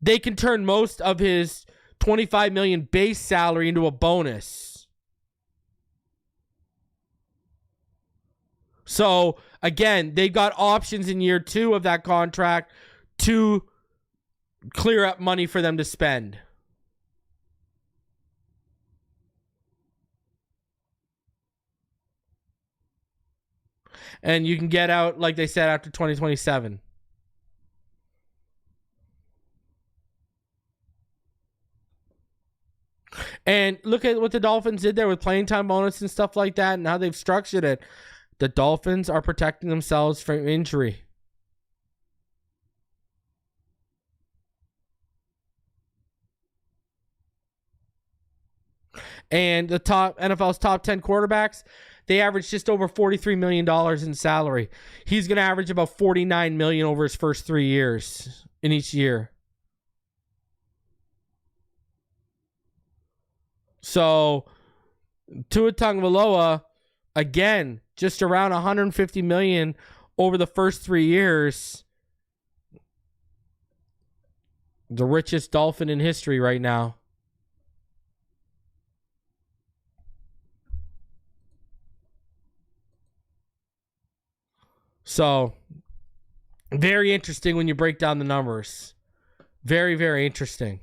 They can turn most of his $25 million base salary into a bonus. So, again, they got options in year 2 of that contract to clear up money for them to spend. And you can get out, like they said, after 2027. And look at what the Dolphins did there with playing time bonus and stuff like that and how they've structured it. The Dolphins are protecting themselves from injury. And the NFL's top 10 quarterbacks, they average just over $43 million in salary. He's going to average about $49 million over his first 3 years in each year. So, Tua Tagovailoa, again, just around $150 million over the first 3 years. The richest Dolphin in history right now. So, very interesting when you break down the numbers. Very, very interesting.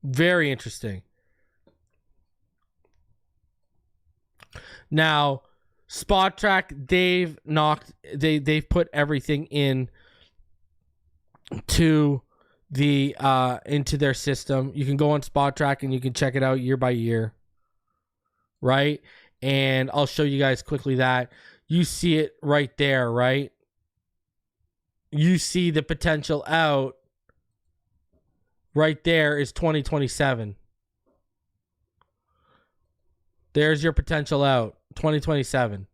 Very interesting. Now, Spot Track, they've put everything in to the into their system. You can go on Spot Track and you can check it out year by year. Right? And I'll show you guys quickly that. You see it right there, right? You see the potential out. Right there is 2027. There's your potential out, 2027.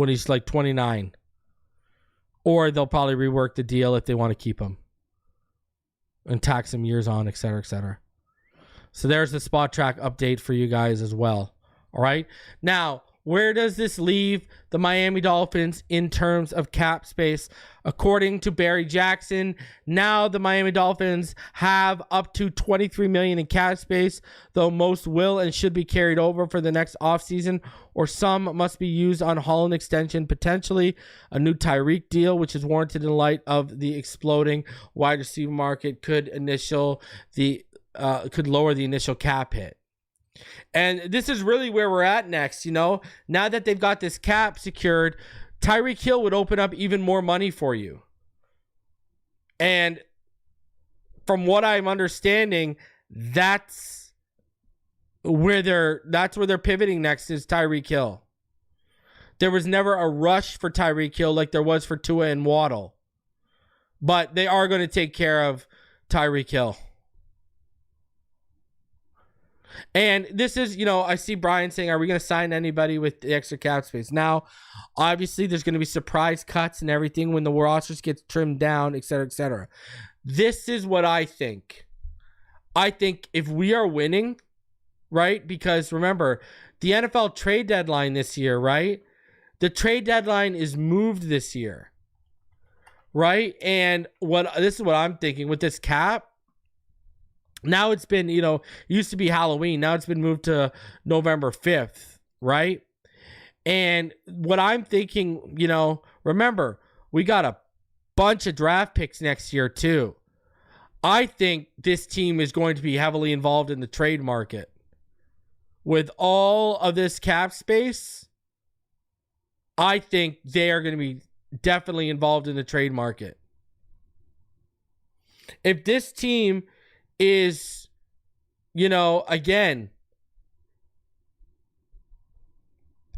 when he's like 29. Or they'll probably rework the deal if they want to keep him and tax him years on, et cetera, et cetera. So there's the spot track update for you guys as well. All right. Now, where does this leave the Miami Dolphins in terms of cap space? According to Barry Jackson, now the Miami Dolphins have up to $23 million in cap space, though most will and should be carried over for the next offseason, or some must be used on Holland extension, potentially a new Tyreek deal, which is warranted in light of the exploding wide receiver market, could lower the initial cap hit. And this is really where we're at next, now that they've got this cap secured, Tyreek Hill would open up even more money for you. And from what I'm understanding, that's where they're pivoting next is Tyreek Hill. There was never a rush for Tyreek Hill like there was for Tua and Waddle. But they are going to take care of Tyreek Hill. And this is, I see Brian saying, are we going to sign anybody with the extra cap space? Now, obviously, there's going to be surprise cuts and everything when the rosters get trimmed down, et cetera, et cetera. This is what I think. I think if we are winning, right? Because remember, the NFL trade deadline this year, right? The trade deadline is moved this year, right? And this is what I'm thinking with this cap. Now it's been, it used to be Halloween. Now it's been moved to November 5th, right? And what I'm thinking, remember, we got a bunch of draft picks next year too. I think this team is going to be heavily involved in the trade market. With all of this cap space, I think they are going to be definitely involved in the trade market. If this team is, again,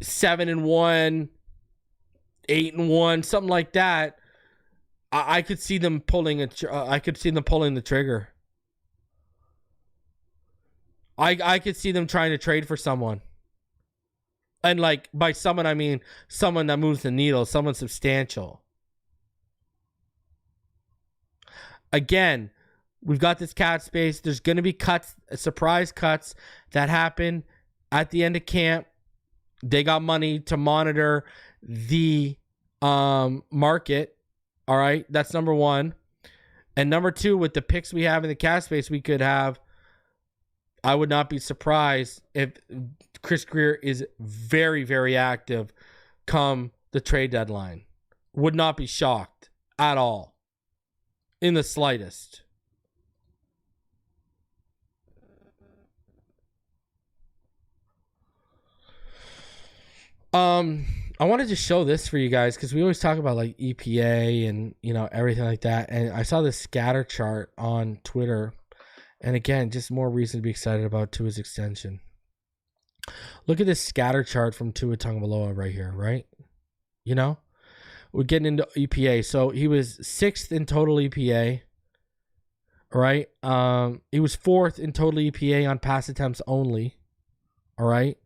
7-1, 8-1, something like that, I could see them pulling the trigger. I could see them trying to trade for someone. And by someone, I mean someone that moves the needle, someone substantial. Again, we've got this cap space. There's going to be cuts, surprise cuts that happen at the end of camp. They got money to monitor the market. All right, that's number one. And number two, with the picks we have in the cap space, we could have, I would not be surprised if Chris Greer is very, very active come the trade deadline. Would not be shocked at all. In the slightest. I wanted to show this for you guys because we always talk about EPA and everything like that. And I saw this scatter chart on Twitter. And again, just more reason to be excited about Tua's extension. Look at this scatter chart from Tua Tagovailoa right here, right? We're getting into EPA. So he was 6th in total EPA. All right. He was 4th in total EPA on pass attempts only. All right.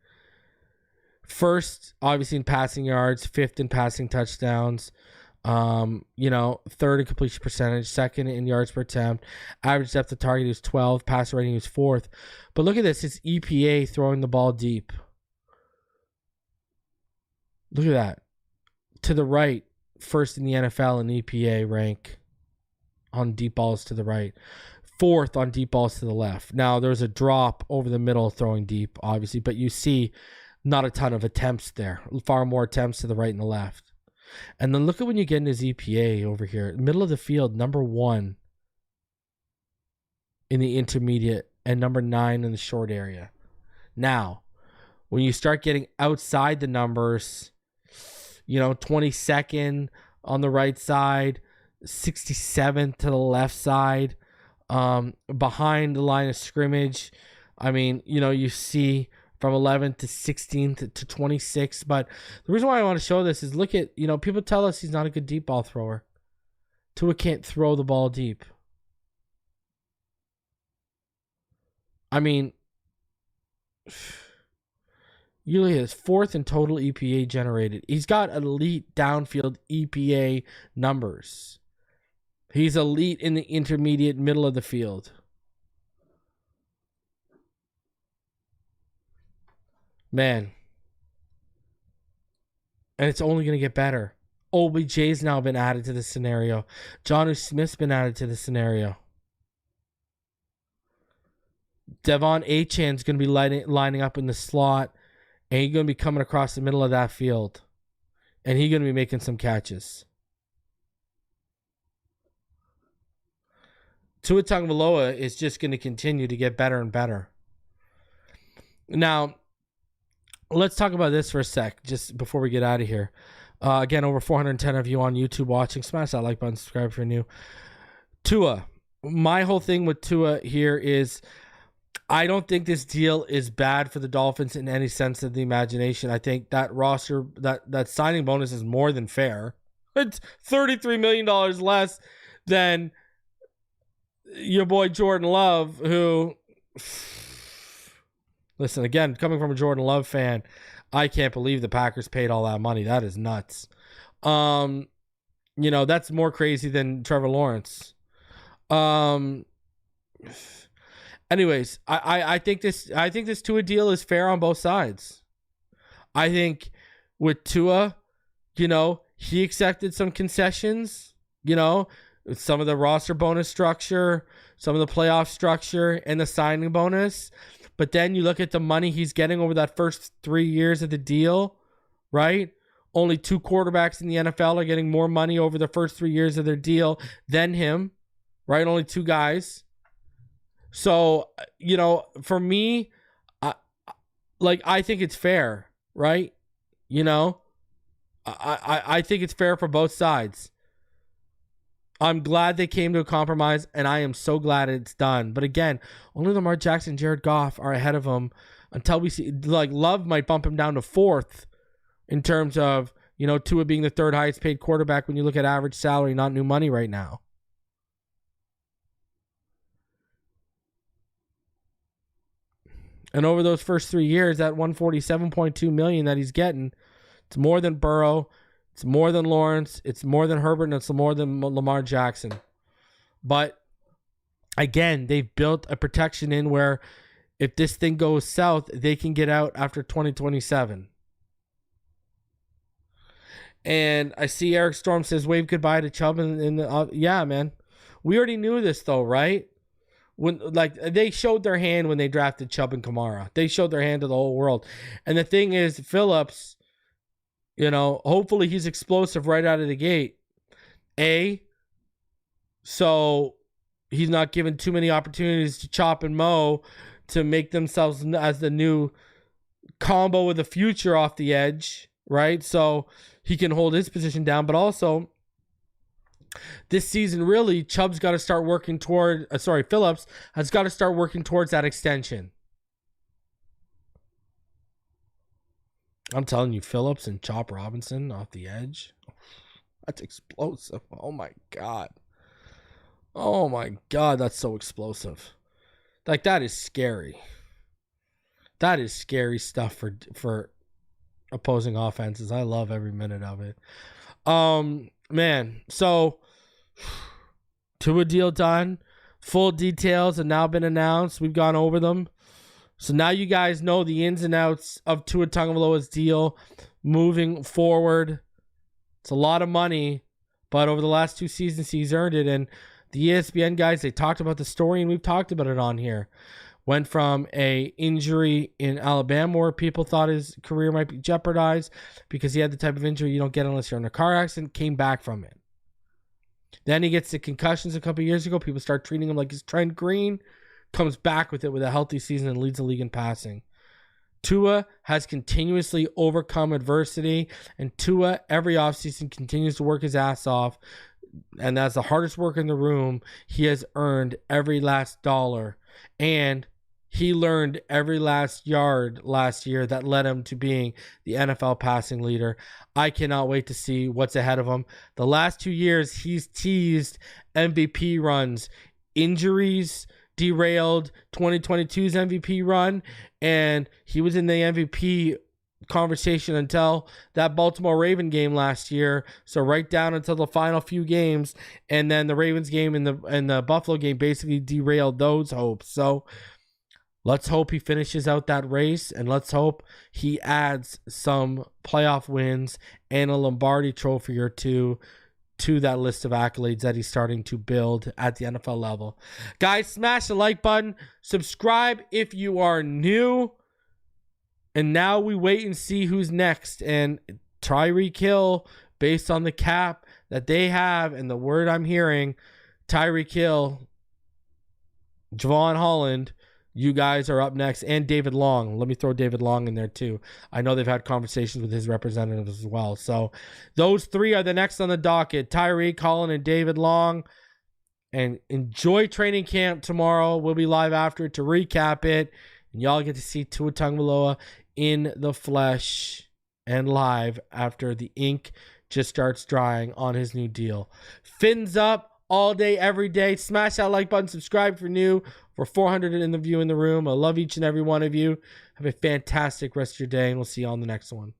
1st, obviously, in passing yards, 5th in passing touchdowns, 3rd in completion percentage, 2nd in yards per attempt, average depth of target, he was 12th, passer rating, he was 4th. But look at this, it's EPA throwing the ball deep. Look at that. To the right, 1st in the NFL in EPA rank on deep balls to the right. 4th on deep balls to the left. Now, there's a drop over the middle throwing deep, obviously, but you see not a ton of attempts there. Far more attempts to the right and the left. And then look at when you get into his EPA over here. Middle of the field, number 1 in the intermediate and number 9 in the short area. Now, when you start getting outside the numbers, 22nd on the right side, 67th to the left side, behind the line of scrimmage. I mean, you see from 11th to 16th to 26th. But the reason why I want to show this is look at, people tell us he's not a good deep ball thrower. Tua can't throw the ball deep. I mean, Usually is 4th in total EPA generated. He's got elite downfield EPA numbers. He's elite in the intermediate middle of the field. Man. And it's only going to get better. OBJ's now been added to the scenario. Jonnu Smith's been added to the scenario. Devon Achan's going to be lining up in the slot. And he's going to be coming across the middle of that field. And he's going to be making some catches. Tua Tagovailoa is just going to continue to get better and better. Now, let's talk about this for a sec, just before we get out of here. Again, over 410 of you on YouTube watching. Smash that like button, subscribe if you're new. Tua. My whole thing with Tua here is I don't think this deal is bad for the Dolphins in any sense of the imagination. I think that roster, that signing bonus is more than fair. It's $33 million less than your boy Jordan Love, who, listen, again, coming from a Jordan Love fan, I can't believe the Packers paid all that money. That is nuts. That's more crazy than Trevor Lawrence. Anyways, I think this Tua deal is fair on both sides. I think with Tua, he accepted some concessions, some of the roster bonus structure, some of the playoff structure, and the signing bonus. But then you look at the money he's getting over that first 3 years of the deal, right? Only 2 quarterbacks in the NFL are getting more money over the first 3 years of their deal than him, right? Only 2 guys. So, for me, I think it's fair, right? I think it's fair for both sides. I'm glad they came to a compromise, and I am so glad it's done. But again, only Lamar Jackson and Jared Goff are ahead of him until we see, Love might bump him down to 4th in terms of, Tua being the 3rd highest paid quarterback when you look at average salary, not new money right now. And over those first 3 years, that $147.2 million that he's getting, it's more than Burrow, it's more than Lawrence, it's more than Herbert, and it's more than Lamar Jackson. But again, they've built a protection in where if this thing goes south, they can get out after 2027. And I see Eric Storm says, wave goodbye to Chubb yeah, man. We already knew this though, right? When they showed their hand when they drafted Chubb and Kamara. They showed their hand to the whole world. And the thing is, Phillips, hopefully he's explosive right out of the gate. So he's not given too many opportunities to chop and mow to make themselves as the new combo with the future off the edge, right? So he can hold his position down, but also this season, really, Chubb's got to start working toward, Phillips has got to start working towards that extension. I'm telling you, Phillips and Chop Robinson off the edge, that's explosive. Oh my God, that's so explosive. That is scary. That is scary stuff for opposing offenses. I love every minute of it. Man, so Tua deal done. Full details have now been announced. We've gone over them. So now you guys know the ins and outs of Tua Tagovailoa's deal moving forward. It's a lot of money, but over the last 2 seasons, he's earned it. And the ESPN guys, they talked about the story, and we've talked about it on here. Went from a injury in Alabama where people thought his career might be jeopardized because he had the type of injury you don't get unless you're in a car accident, came back from it. Then he gets the concussions a couple years ago. People start treating him like he's Trent Green. Comes back with it with a healthy season and leads the league in passing. Tua has continuously overcome adversity, and Tua every offseason continues to work his ass off. And that's the hardest work in the room. He has earned every last dollar. And he learned every last yard last year that led him to being the NFL passing leader. I cannot wait to see what's ahead of him. The last 2 years, he's teased MVP runs. Injuries derailed 2022's MVP run, and he was in the MVP conversation until that Baltimore Raven game last year. So right down until the final few games, and then the Ravens game and the Buffalo game basically derailed those hopes. So let's hope he finishes out that race, and let's hope he adds some playoff wins and a Lombardi trophy or two to that list of accolades that he's starting to build at the NFL level. Guys, smash the like button. Subscribe if you are new. And now we wait and see who's next. And Tyreek Hill, based on the cap that they have and the word I'm hearing, Tyreek Hill, Javon Holland, you guys are up next. And David Long. Let me throw David Long in there too. I know they've had conversations with his representatives as well. So those three are the next on the docket. Tyreek, Holland, and David Long. And enjoy training camp tomorrow. We'll be live after it to recap it. And y'all get to see Tua Tagovailoa in the flesh and live after the ink just starts drying on his new deal. Fins up all day, every day. Smash that like button. Subscribe if you're new. For 400 in the view in the room. I love each and every one of you. Have a fantastic rest of your day, and we'll see you on the next one.